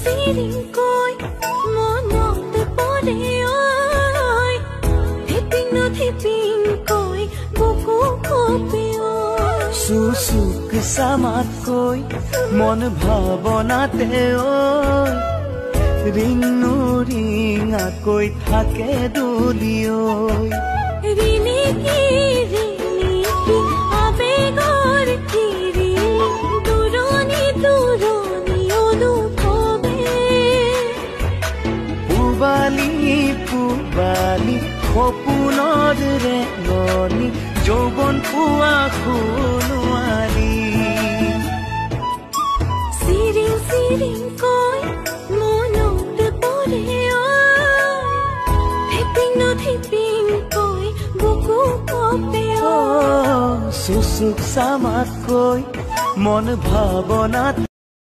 চিৰিং কৈ মনত পৰে ঐ ধিপিং কৈ বুকু কপে সুসুক সামাত কৈ মন ভাৱনাতে ঐ ৰিঙু ৰিঙা কৈ থাকে দুলি ঐ ৰিণিকি আবেগৰ কিৰি দূৰণি দূৰণি অনুভৱে পুবালি পুবালি সপোনৰ ৰেঙনি যৌৱন পোৱা সোণোৱালী চিৰিং চিৰিং কৈ মনত পৰে ধিপিং কৈ বুকু কপে সুসুক সামাত কৈ মন ভাৱনাত